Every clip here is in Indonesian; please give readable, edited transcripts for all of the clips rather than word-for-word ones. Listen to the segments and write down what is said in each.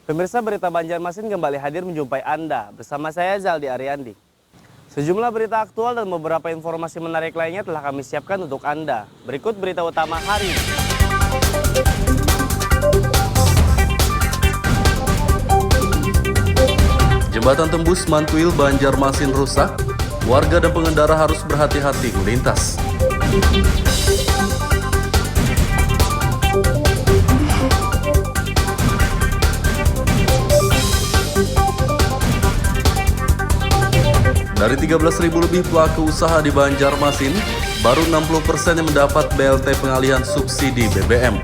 Pemirsa, berita Banjarmasin kembali hadir menjumpai Anda. Bersama saya Zaldi Ariandi. Sejumlah berita aktual dan beberapa informasi menarik lainnya telah kami siapkan untuk Anda. Berikut berita utama hari ini. Jembatan tembus Mantuil Banjarmasin rusak. Warga dan pengendara harus berhati-hati melintas. Dari 13.000 lebih pelaku usaha di Banjarmasin, baru 60% yang mendapat BLT pengalihan subsidi BBM.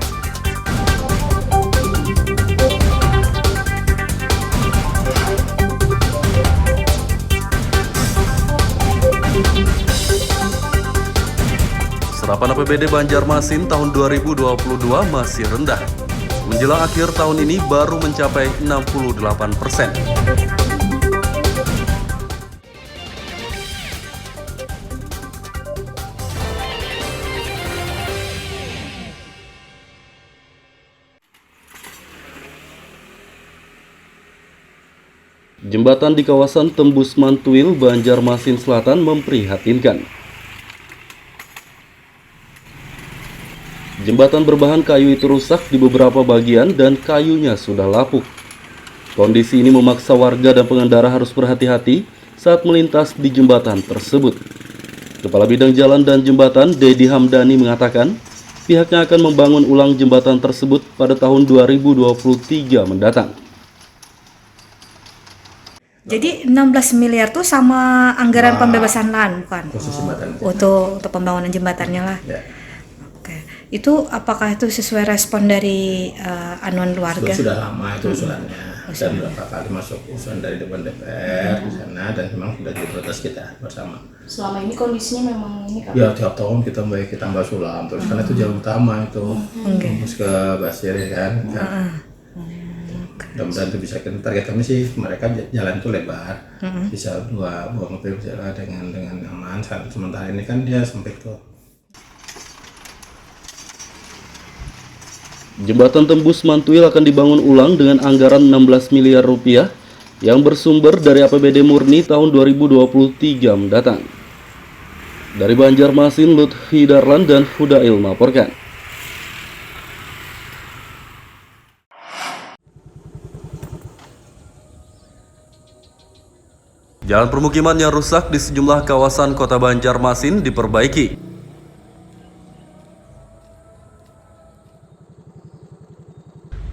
Serapan APBD Banjarmasin tahun 2022 masih rendah. Menjelang akhir tahun ini baru mencapai 68%. Jembatan di kawasan Tembus Mantuil, Banjarmasin Selatan memprihatinkan. Jembatan berbahan kayu itu rusak di beberapa bagian dan kayunya sudah lapuk. Kondisi ini memaksa warga dan pengendara harus berhati-hati saat melintas di jembatan tersebut. Kepala Bidang Jalan dan Jembatan, Dedi Hamdani, mengatakan pihaknya akan membangun ulang jembatan tersebut pada tahun 2023 mendatang. Jadi 16 miliar tuh sama anggaran pembebasan lahan, bukan? Khusus jembatan. Untuk pembangunan jembatannya lah. Ya. Oke. Itu apakah itu sesuai respon dari anuan keluarga? Sudah lama itu usulannya. Dan beberapa kali masuk usulan dari dewan DPR di sana dan memang sudah diprotes kita bersama. Selama ini kondisinya memang ini kan? Ya tiap tahun kita tambah sulam terus karena itu jalan utama itu tembus ke Basir kan. Mudah-mudahan itu bisa, target kami sih mereka jalan itu lebar, bisa dua mobil jalan dengan aman. Sementara ini kan dia sempit tuh. Jembatan tembus Mantuil akan dibangun ulang dengan anggaran 16 miliar rupiah yang bersumber dari APBD murni tahun 2023 mendatang. Dari Banjarmasin, Lutfi Darlan dan Hudail melaporkan. Jalan permukiman yang rusak di sejumlah kawasan kota Banjarmasin diperbaiki.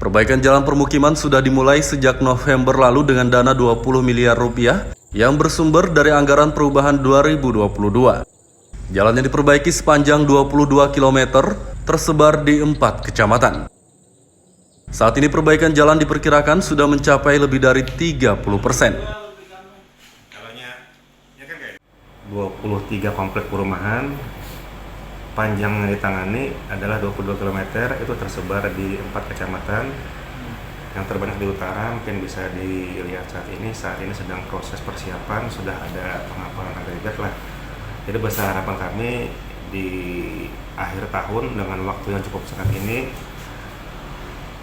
Perbaikan jalan permukiman sudah dimulai sejak November lalu dengan dana 20 miliar rupiah yang bersumber dari anggaran perubahan 2022. Jalan yang diperbaiki sepanjang 22 km tersebar di 4 kecamatan. Saat ini perbaikan jalan diperkirakan sudah mencapai lebih dari 30%. 23 komplek perumahan, panjang yang ditangani adalah 22 km, itu tersebar di 4 kecamatan. Yang terbanyak di utara mungkin bisa dilihat saat ini sedang proses persiapan, sudah ada pengapalan agregat lah. Jadi besar harapan kami di akhir tahun dengan waktu yang cukup singkat ini,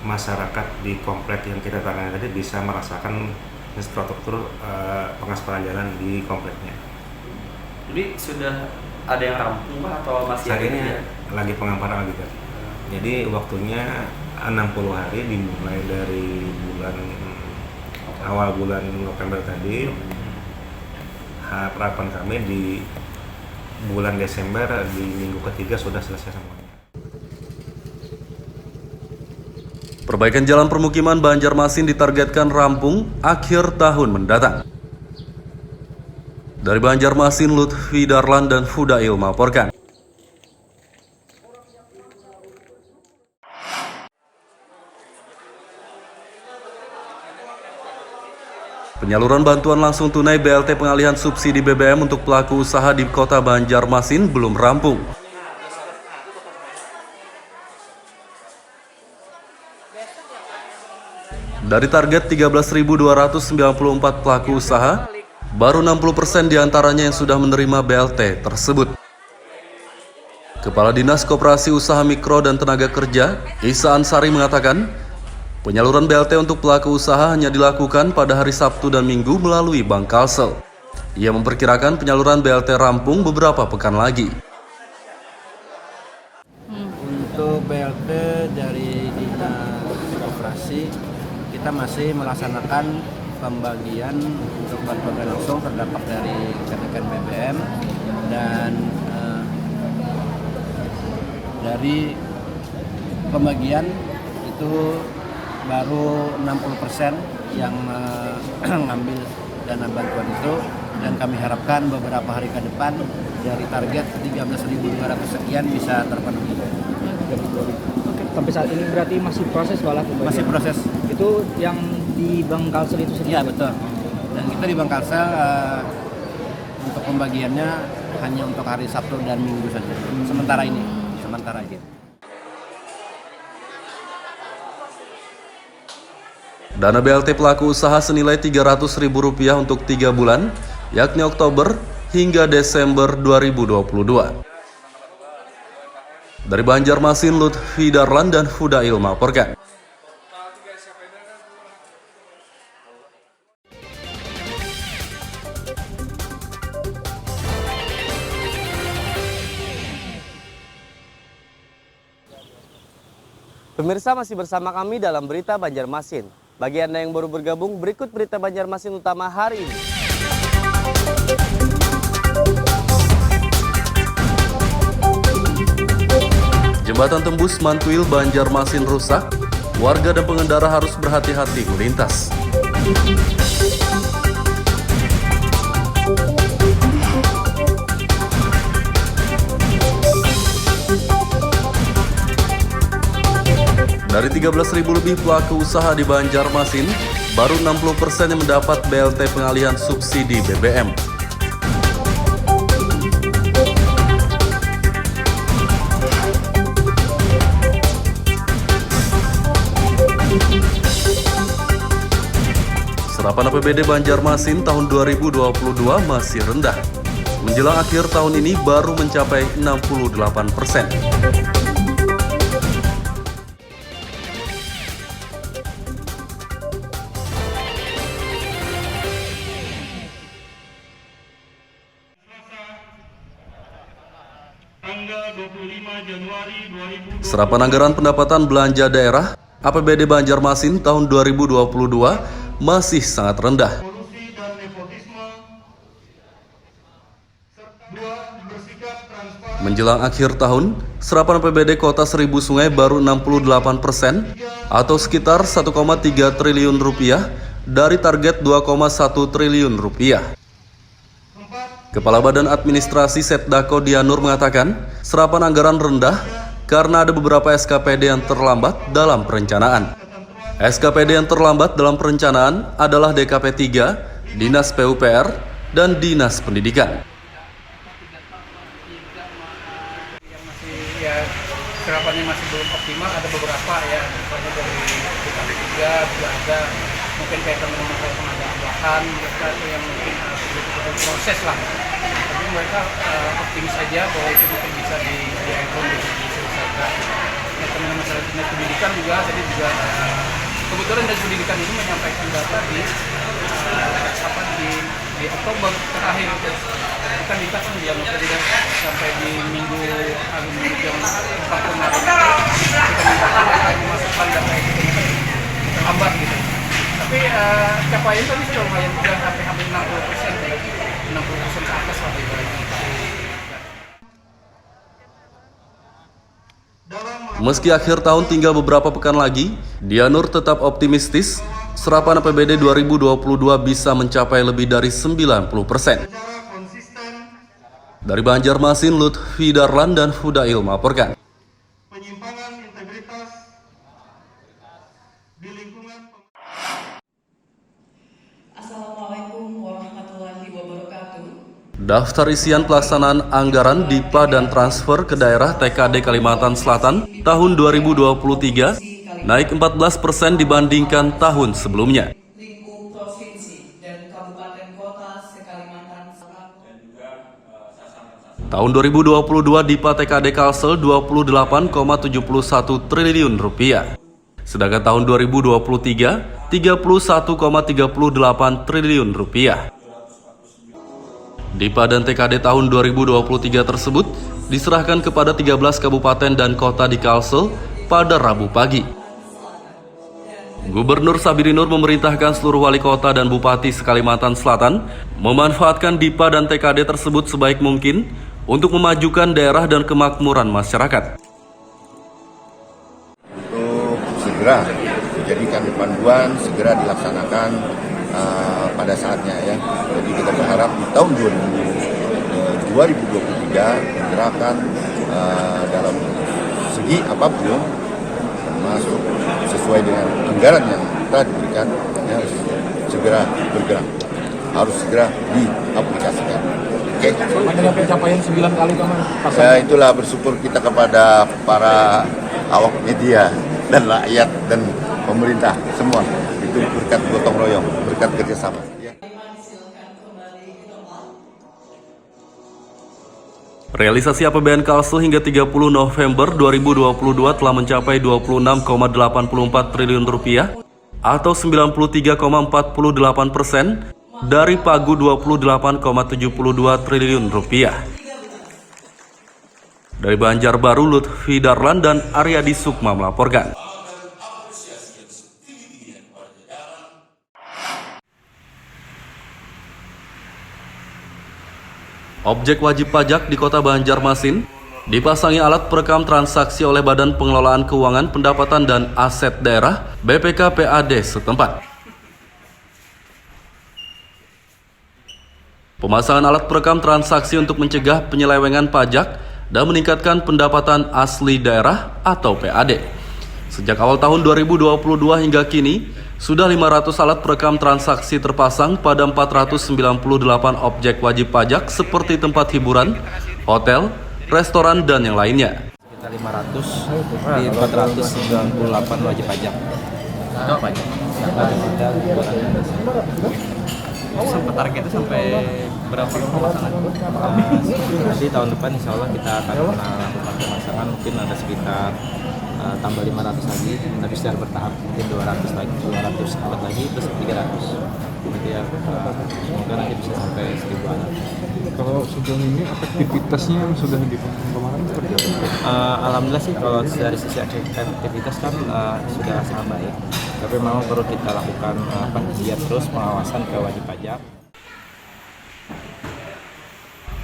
masyarakat di komplek yang kita tangani tadi bisa merasakan infrastruktur pengaspalan jalan di kompleknya. Jadi sudah ada yang rampung Pak atau masih saat ada? ini lagi pengamparan lagi Pak. Jadi waktunya 60 hari dimulai dari awal bulan November tadi. Harapan kami di bulan Desember di minggu ketiga sudah selesai semuanya. Perbaikan jalan permukiman Banjarmasin ditargetkan rampung akhir tahun mendatang. Dari Banjarmasin, Lutfi Darlan dan Hudail melaporkan. Penyaluran bantuan langsung tunai BLT pengalihan subsidi BBM untuk pelaku usaha di kota Banjarmasin belum rampung. Dari target 13.294 pelaku usaha, baru 60% diantaranya yang sudah menerima BLT tersebut. Kepala Dinas Koperasi Usaha Mikro dan Tenaga Kerja, Isa Ansari mengatakan, Penyaluran BLT untuk pelaku usaha hanya dilakukan pada hari Sabtu dan Minggu melalui Bank Kalsel. Ia memperkirakan penyaluran BLT rampung beberapa pekan lagi. Untuk BLT dari Dinas Koperasi, kita masih melaksanakan pembagian untuk bantuan langsung terdampak dari kenaikan BBM, dan dari pembagian itu baru 60% yang ngambil dana bantuan itu, dan kami harapkan beberapa hari ke depan dari target 13.200 sekian bisa terpenuhi. Oke, sampai saat ini berarti masih proses malah pembagian? Masih proses. Itu yang di Bank Kalsel itu sendiri? Iya, betul. Dan kita di Bank Kalsel untuk pembagiannya hanya untuk hari Sabtu dan Minggu saja. Sementara ini. Dana BLT pelaku usaha senilai Rp300.000 untuk 3 bulan, yakni Oktober hingga Desember 2022. Dari Banjarmasin, Lutfi Darlan dan Fudail melaporkan. Pemirsa, masih bersama kami dalam Berita Banjarmasin. Bagi Anda yang baru bergabung, berikut Berita Banjarmasin utama hari ini. Jembatan tembus Mantuil Banjarmasin rusak, warga dan pengendara harus berhati-hati melintas. Dari 13.000 lebih pelaku usaha di Banjarmasin, baru 60% yang mendapat BLT pengalihan subsidi BBM. Serapan APBD Banjarmasin tahun 2022 masih rendah. Menjelang akhir tahun ini baru mencapai 68%. Serapan anggaran pendapatan belanja daerah APBD Banjarmasin tahun 2022 masih sangat rendah. Menjelang akhir tahun, serapan APBD Kota Seribu Sungai baru 68% atau sekitar 1,3 triliun rupiah dari target 2,1 triliun rupiah. Kepala Badan Administrasi Setdako Dianur mengatakan, serapan anggaran rendah karena ada beberapa SKPD yang terlambat dalam perencanaan. SKPD yang terlambat dalam perencanaan adalah DKP 3, Dinas PUPR, dan Dinas Pendidikan. Serapannya masih belum optimal, ada beberapa ya, misalnya dari DKP 3 juga ada, mungkin kaitan dengan masalah pengadaan lahan, mereka itu yang mungkin butuh proses lah. Tapi mereka optimis saja bahwa itu mungkin bisa diselesaikan. Ya, teman-teman masalah dinas pendidikan juga, tadi juga kebetulan dinas pendidikan ini menyampaikan data di Oktober terakhir, bukan di tahun yang tidak sampai di minggu yang 4 kemarin kita minta mereka memasukkan data itu terlambat gitu. Tapi capaian tadi sudah lumayan, sudah sampai hampir 60% ke atas lah ibaratnya. Meski akhir tahun tinggal beberapa pekan lagi, Dianur tetap optimistis serapan APBD 2022 bisa mencapai lebih dari 90%. Dari Banjarmasin, Lutfi Darlan dan Fudail melaporkan. Assalamualaikum warahmatullahi wabarakatuh. Daftar isian pelaksanaan anggaran DIPA dan transfer ke daerah TKD Kalimantan Selatan tahun 2023 naik 14% dibandingkan tahun sebelumnya. Lingkup provinsi dan kabupaten kota se-Kalimantan Selatan. Tahun 2022 DIPA TKD Kalsel 28,71 triliun rupiah. Sedangkan tahun 2023, 31,38 triliun rupiah. DIPA dan TKD tahun 2023 tersebut diserahkan kepada 13 kabupaten dan kota di Kalsel pada Rabu pagi. Gubernur Sabiri Nur memerintahkan seluruh wali kota dan bupati Kalimantan Selatan memanfaatkan DIPA dan TKD tersebut sebaik mungkin untuk memajukan daerah dan kemakmuran masyarakat. Segera dijadikan panduan, segera dilaksanakan pada saatnya ya. Jadi kita berharap di tahun 2023 gerakan dalam segi apapun termasuk sesuai dengan anggaran yang telah diberikan ya, harus segera bergerak, harus segera diaplikasikan. Oke. Ada pencapaian 9 kali Ya itulah bersyukur kita kepada para awak media dan rakyat dan pemerintah semua, itu berkat gotong royong, berkat kerjasama. Ya. Realisasi APBN Kalsel hingga 30 November 2022 telah mencapai 26,84 triliun rupiah atau 93,48% dari pagu 28,72 triliun rupiah. Dari Banjarbaru, Lutfi Darlan dan Aryadi Sukma melaporkan. Objek wajib pajak di Kota Banjarmasin dipasangi alat perekam transaksi oleh Badan Pengelolaan Keuangan Pendapatan dan Aset Daerah BPK-PAD setempat. Pemasangan alat perekam transaksi untuk mencegah penyelewengan pajak dan meningkatkan pendapatan asli daerah atau PAD. Sejak awal tahun 2022 hingga kini, sudah 500 alat perekam transaksi terpasang pada 498 objek wajib pajak seperti tempat hiburan, hotel, restoran, dan yang lainnya. Kita 500 di 498 wajib pajak. Itu apa aja? Sampai targetnya sampai berapa pemasangan? Nanti tahun depan insya Allah kita akan melakukan pemasangan, mungkin ada sekitar tambah 500 lagi, tapi secara bertahap mungkin 200 lagi, 200 alat lagi, terus 300. Nanti ya semoga nanti bisa sampai 1000 alat. Kalau sejauh ini aktivitasnya yang sudah dibangun kemarin seperti apa? Alhamdulillah sih kalau dari sisi aktivitas kan sudah sangat baik. Tapi memang perlu kita lakukan giat terus pengawasan ke wajib pajak.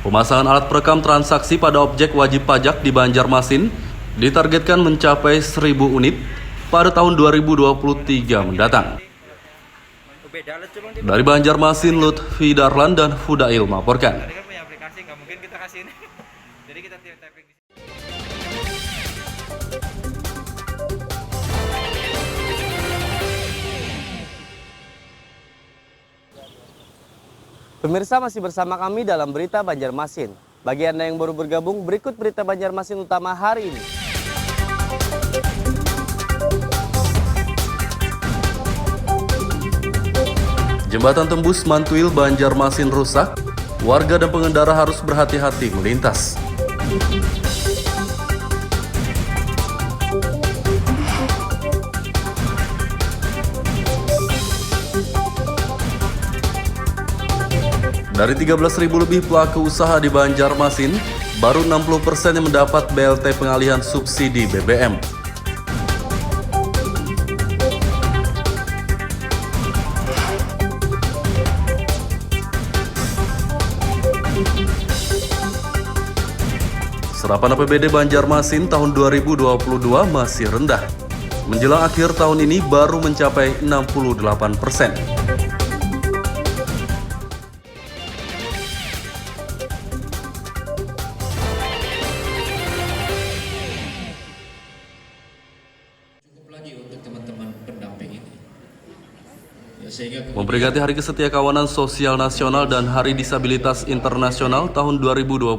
Pemasangan alat perekam transaksi pada objek wajib pajak di Banjarmasin ditargetkan mencapai 1000 unit pada tahun 2023 mendatang. Dari Banjarmasin, Lutfi Darlan dan Fudail melaporkan. Pemirsa masih bersama kami dalam Berita Banjarmasin. Bagi Anda yang baru bergabung, berikut Berita Banjarmasin utama hari ini. Jembatan tembus Mantuil Banjarmasin rusak, warga dan pengendara harus berhati-hati melintas. Dari 13.000 lebih pelaku usaha di Banjarmasin, baru 60% yang mendapat BLT pengalihan subsidi BBM. Serapan APBD Banjarmasin tahun 2022 masih rendah. Menjelang akhir tahun ini baru mencapai 68%. Memperingati Hari Kesetiakawanan Sosial Nasional dan Hari Disabilitas Internasional tahun 2022,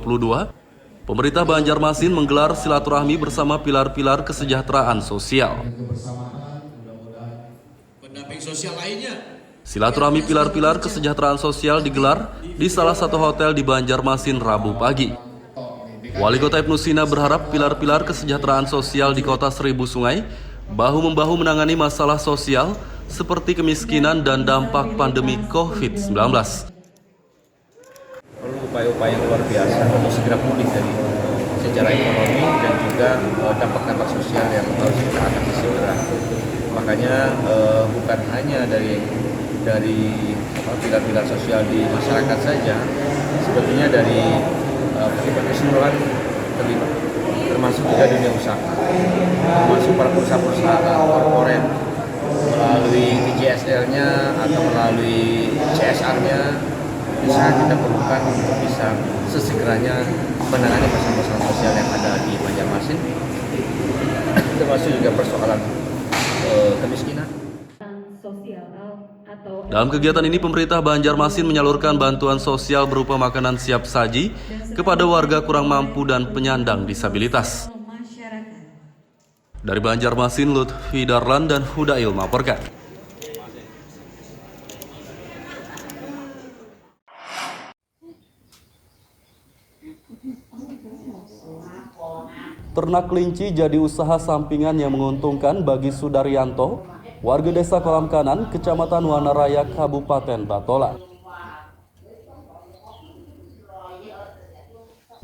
pemerintah Banjarmasin menggelar silaturahmi bersama pilar-pilar kesejahteraan sosial. Silaturahmi pilar-pilar kesejahteraan sosial digelar di salah satu hotel di Banjarmasin Rabu pagi. Wali Kota Ibnu Sina berharap pilar-pilar kesejahteraan sosial di Kota Seribu Sungai bahu-membahu menangani masalah sosial seperti kemiskinan dan dampak pandemi COVID-19. Perlu upaya-upaya yang luar biasa untuk segera pulih dari secara ekonomi dan juga dampak-dampak sosial yang harus kita atasi segera. Makanya bukan hanya dari pilar-pilar sosial di masyarakat saja, sebetulnya dari keseluruhan terlibat, termasuk juga dunia usaha, termasuk para perusahaan korporat melalui PJSL-nya atau melalui CSR-nya, bisa kita perlukan untuk bisa sesegeranya menangani masalah-masalah sosial yang ada di Banjarmasin, termasuk juga persoalan kemiskinan. Dalam kegiatan ini, pemerintah Banjarmasin menyalurkan bantuan sosial berupa makanan siap saji kepada warga kurang mampu dan penyandang disabilitas. Dari Banjarmasin, Lutfi Darlan dan Hudail melaporkan. Ternak kelinci jadi usaha sampingan yang menguntungkan bagi Sudaryanto, warga desa Kolam Kanan, Kecamatan Wanaraya, Kabupaten Batola.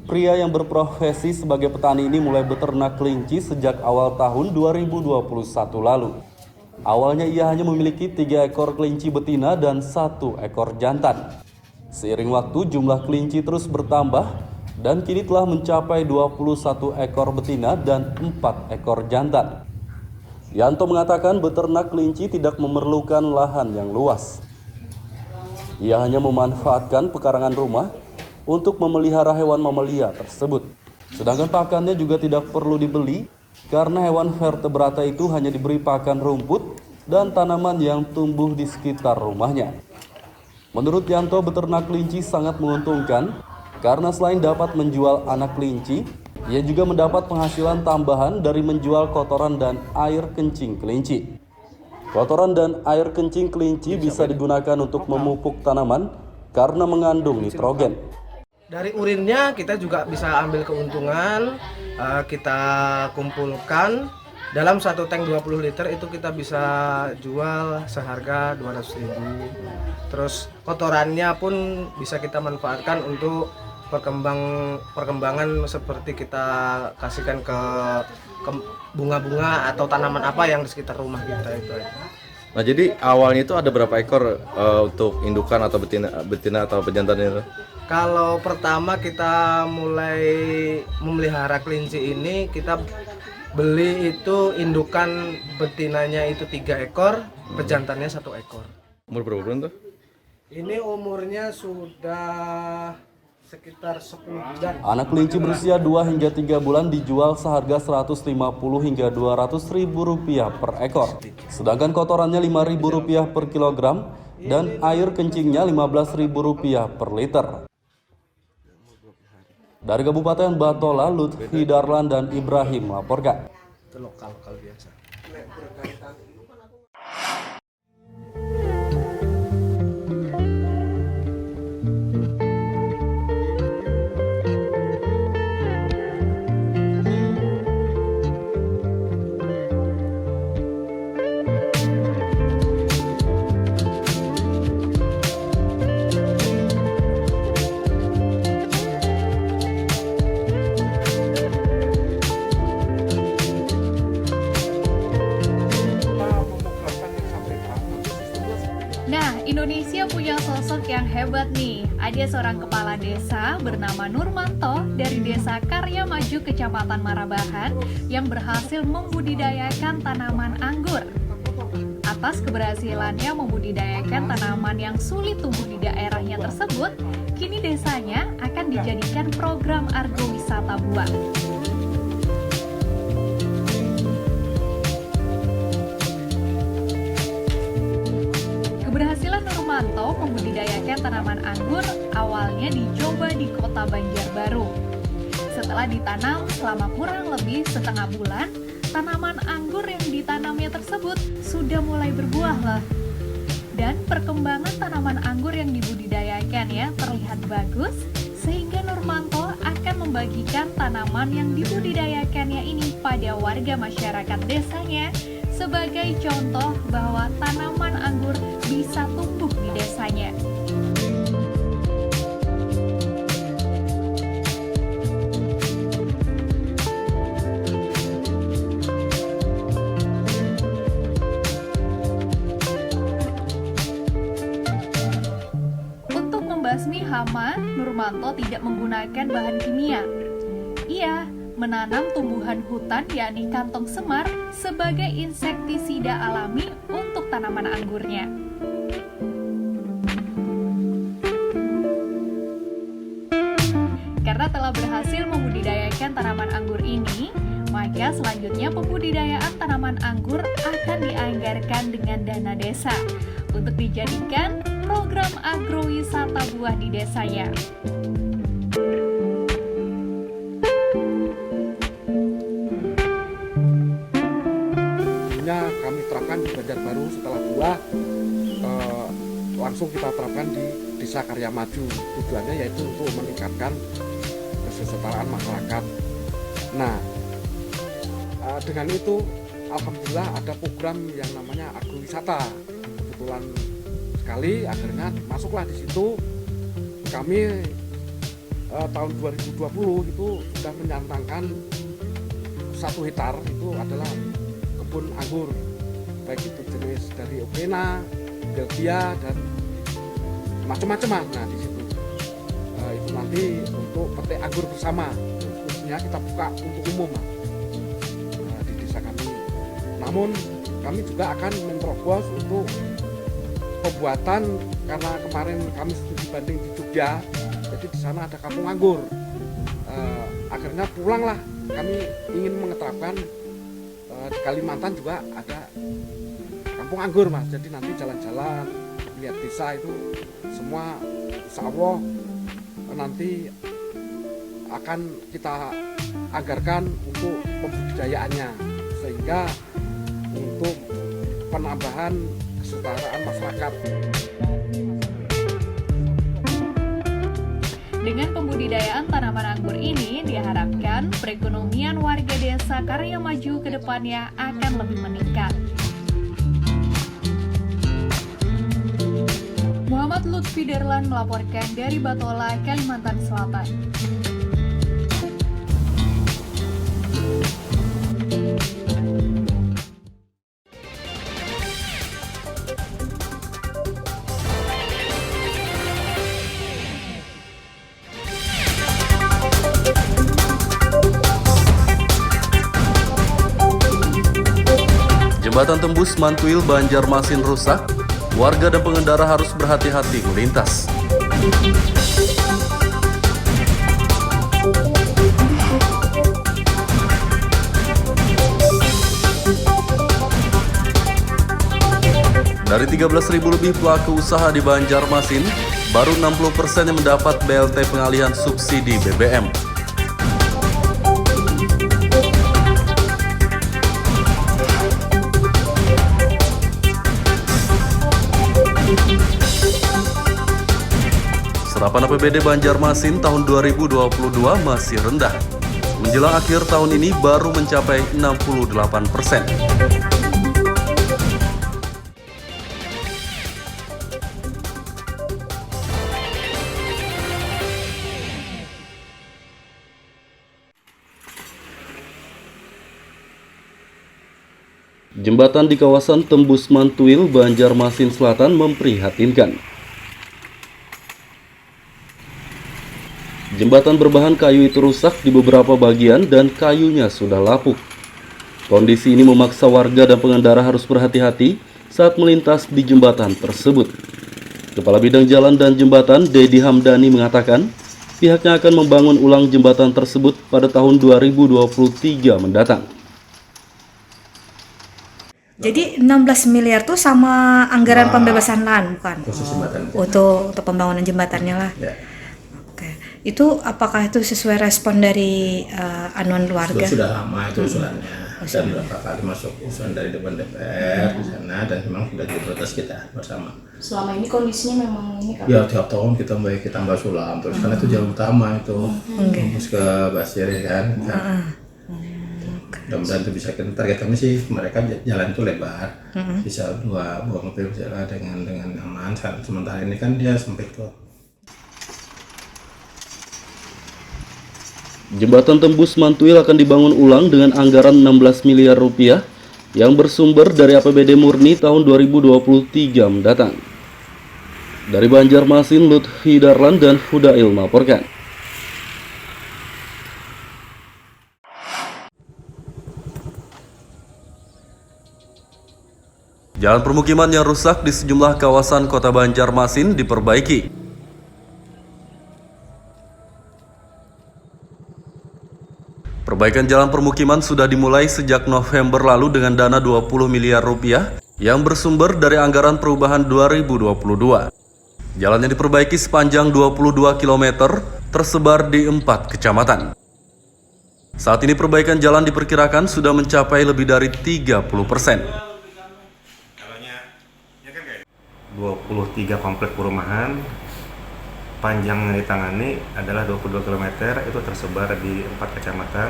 Pria yang berprofesi sebagai petani ini mulai beternak kelinci sejak awal tahun 2021 lalu. Awalnya ia hanya memiliki 3 ekor kelinci betina dan 1 ekor jantan. Seiring waktu jumlah kelinci terus bertambah dan kini telah mencapai 21 ekor betina dan 4 ekor jantan. Yanto mengatakan beternak kelinci tidak memerlukan lahan yang luas. Ia hanya memanfaatkan pekarangan rumah untuk memelihara hewan mamalia tersebut. Sedangkan pakannya juga tidak perlu dibeli karena hewan vertebrata itu hanya diberi pakan rumput dan tanaman yang tumbuh di sekitar rumahnya. Menurut Yanto, beternak kelinci sangat menguntungkan karena selain dapat menjual anak kelinci, ia juga mendapat penghasilan tambahan dari menjual kotoran dan air kencing kelinci. Kotoran dan air kencing kelinci bisa digunakan untuk memupuk tanaman karena mengandung nitrogen. Dari urinnya kita juga bisa ambil keuntungan, kita kumpulkan dalam 1 tank 20 liter itu kita bisa jual seharga 200.000. Terus kotorannya pun bisa kita manfaatkan untuk perkembangan seperti kita kasihkan ke bunga-bunga atau tanaman apa yang di sekitar rumah kita itu. Nah, jadi awalnya itu ada berapa ekor untuk indukan atau betina atau pejantan itu? Kalau pertama kita mulai memelihara kelinci ini, kita beli itu indukan betinanya itu 3 ekor, pejantannya 1 ekor. Umur berapa bulan tuh? Ini umurnya sudah sekitar 10 bulan. Anak kelinci berusia 2 hingga 3 bulan dijual seharga 150 hingga 200 ribu rupiah per ekor. Sedangkan kotorannya 5.000 rupiah per kilogram dan air kencingnya 15.000 rupiah per liter. Dari Kabupaten Batola, Lutfi Darlan dan Ibrahim melaporkan. Itu lokal biasa. Indonesia punya sosok yang hebat nih. Ada seorang kepala desa bernama Nurmanto dari Desa Karya Maju, Kecamatan Marabahan yang berhasil membudidayakan tanaman anggur. Atas keberhasilannya membudidayakan tanaman yang sulit tumbuh di daerahnya tersebut, kini desanya akan dijadikan program argowisata buah. Keberhasilan Nurmanto membudidayakan tanaman anggur awalnya dicoba di kota Banjarbaru. Setelah ditanam selama kurang lebih setengah bulan, tanaman anggur yang ditanamnya tersebut sudah mulai berbuah loh. Dan perkembangan tanaman anggur yang dibudidayakan ya terlihat bagus, sehingga Nurmanto akan membagikan tanaman yang dibudidayakannya ini pada warga masyarakat desanya sebagai contoh bahwa tanaman anggur bisa tumbuh di desanya. Untuk membasmi hama, Nurmanto tidak menggunakan bahan kimia. Ia menanam tumbuhan hutan yakni kantong semar sebagai insektisida alami untuk tanaman anggurnya. Karena telah berhasil membudidayakan tanaman anggur ini, maka selanjutnya pembudidayaan tanaman anggur akan dianggarkan dengan dana desa untuk dijadikan program agrowisata buah di desanya. Kami terapkan di Banjarbaru setelah buah langsung kita terapkan di Desa Karya Maju. Tujuannya yaitu untuk meningkatkan kesetaraan masyarakat. Nah, dengan itu alhamdulillah ada program yang namanya agrowisata. Kebetulan sekali akhirnya masuklah di situ. Kami tahun 2020 itu sudah menyantangkan 1 hektar itu adalah kebun anggur, baik itu jenis dari Opena, Belgia dan macam-macam. Nah di situ itu nanti untuk petik anggur bersama, khususnya kita buka untuk umum di desa kami. Namun kami juga akan menerobos untuk pembuatan, karena kemarin kami studi banding di Jogja, jadi di sana ada kampung anggur. Akhirnya pulanglah, kami ingin mengeterapkan di Kalimantan juga ada kampung anggur Mas. Jadi nanti jalan-jalan lihat desa itu semua insya Allah nanti akan kita anggarkan untuk pembudidayaannya, sehingga untuk penambahan kesetaraan masyarakat. Dengan pembudidayaan tanaman anggur ini diharapkan perekonomian warga desa Karya Maju ke depannya akan lebih meningkat. Muhammad Lutfi Derlan melaporkan dari Batola, Kalimantan Selatan. Jembatan tembus Mantuil Banjarmasin rusak, warga dan pengendara harus berhati-hati melintas. Dari 13.000 lebih pelaku usaha di Banjarmasin, baru 60% yang mendapat BLT pengalihan subsidi BBM. Serapan APBD Banjarmasin tahun 2022 masih rendah. Menjelang akhir tahun ini baru mencapai 68%. Jembatan di kawasan Tembus Mantuil, Banjarmasin Selatan memprihatinkan. Jembatan berbahan kayu itu rusak di beberapa bagian dan kayunya sudah lapuk. Kondisi ini memaksa warga dan pengendara harus berhati-hati saat melintas di jembatan tersebut. Kepala Bidang Jalan dan Jembatan, Dedi Hamdani, mengatakan pihaknya akan membangun ulang jembatan tersebut pada tahun 2023 mendatang. Jadi 16 miliar tuh sama anggaran pembebasan lahan, bukan? Khusus jembatan. Untuk pembangunan jembatannya lah. Ya. Itu apakah itu sesuai respon dari anuan warga? Sudah lama itu usulannya, dan beberapa kali masuk usulan dari dewan DPR di sana, dan memang sudah diprotes kita bersama. Selama ini kondisinya memang ini kan? Ya tiap tahun kita tambah sulam terus karena itu jalan utama itu tembus ke Basir kan. Mudah-mudahan itu bisa, target kami sih mereka jalan itu lebar, bisa dua mobil berjalan dengan aman. Sementara ini kan dia sempit tuh. Jembatan tembus Mantuil akan dibangun ulang dengan anggaran 16 miliar rupiah yang bersumber dari APBD murni tahun 2023 mendatang. Dari Banjarmasin, Lutfi Darlan dan Hudail melaporkan. Jalan permukiman yang rusak di sejumlah kawasan kota Banjarmasin diperbaiki. Perbaikan jalan permukiman sudah dimulai sejak November lalu dengan dana 20 miliar rupiah yang bersumber dari anggaran perubahan 2022. Jalan yang diperbaiki sepanjang 22 km tersebar di 4 kecamatan. Saat ini perbaikan jalan diperkirakan sudah mencapai lebih dari 30%. 23 komplek perumahan, panjang yang ditangani adalah 22 km, itu tersebar di 4 kecamatan.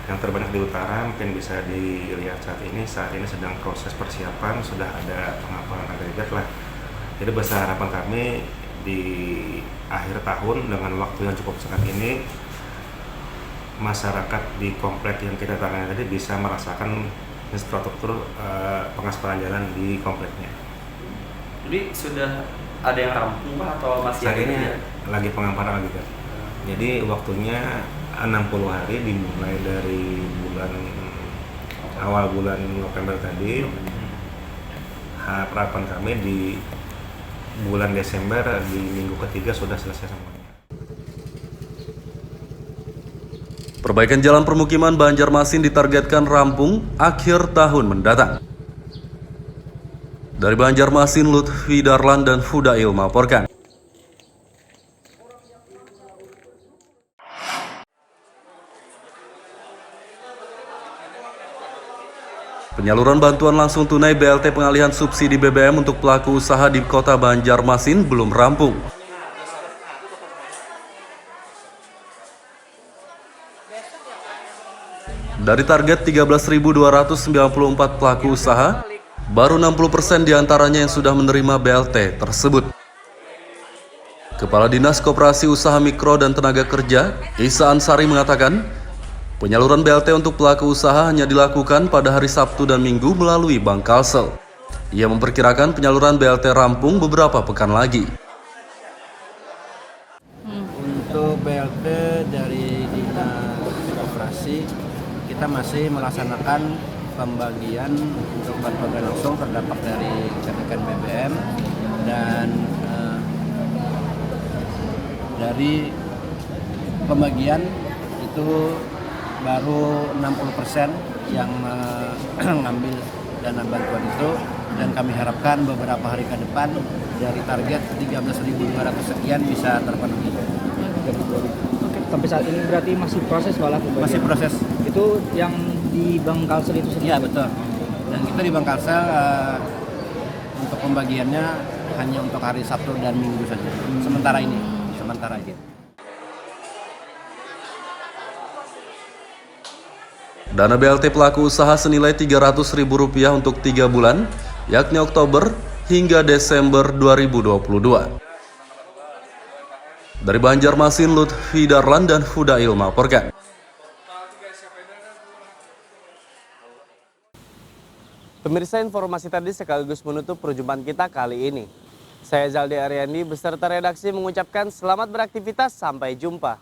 Yang terbanyak di utara, mungkin bisa dilihat saat ini sedang proses persiapan, sudah ada pengapalan agregat lah. Jadi besar harapan kami di akhir tahun dengan waktu yang cukup singkat ini, masyarakat di komplek yang kita tangani tadi bisa merasakan infrastruktur pengaspalan jalan di kompleknya. Jadi sudah ada yang rampung Pak atau masih saat ada ini lagi pengamparan lagi kan. Jadi waktunya 60 hari dimulai dari awal bulan November tadi. Harapan kami di bulan Desember di minggu ketiga sudah selesai semuanya. Perbaikan jalan permukiman Banjarmasin ditargetkan rampung akhir tahun mendatang. Dari Banjarmasin, Lutfi Darlan dan Hudail melaporkan. Penyaluran bantuan langsung tunai BLT pengalihan subsidi BBM untuk pelaku usaha di kota Banjarmasin belum rampung. Dari target 13.294 pelaku usaha, baru 60% diantaranya yang sudah menerima BLT tersebut. Kepala Dinas Koperasi Usaha Mikro dan Tenaga Kerja, Isa Ansari mengatakan, penyaluran BLT untuk pelaku usaha hanya dilakukan pada hari Sabtu dan Minggu melalui Bank Kalsel. Ia memperkirakan penyaluran BLT rampung beberapa pekan lagi. Untuk BLT dari Dinas Koperasi, kita masih melaksanakan pembagian untuk bantuan langsung terdampak dari kenaikan BBM dan dari pembagian itu baru 60% yang mengambil dana bantuan itu, dan kami harapkan beberapa hari ke depan dari target 13.200 sekian bisa terpenuhi. Oke, sampai saat ini berarti masih proses malah pembagian? Masih proses. Itu yang di Bank Kalsel itu sendiri? Iya betul. Dan kita di Bank Kalsel untuk pembagiannya hanya untuk hari Sabtu dan Minggu saja. Sementara ini. Dana BLT pelaku usaha senilai Rp300.000 untuk 3 bulan, yakni Oktober hingga Desember 2022. Dari Banjarmasin, Lutfi Darlan dan Hudail melaporkan. Pemirsa, informasi tadi sekaligus menutup perjumpaan kita kali ini. Saya Zaldi Aryandi beserta redaksi mengucapkan selamat beraktivitas, sampai jumpa.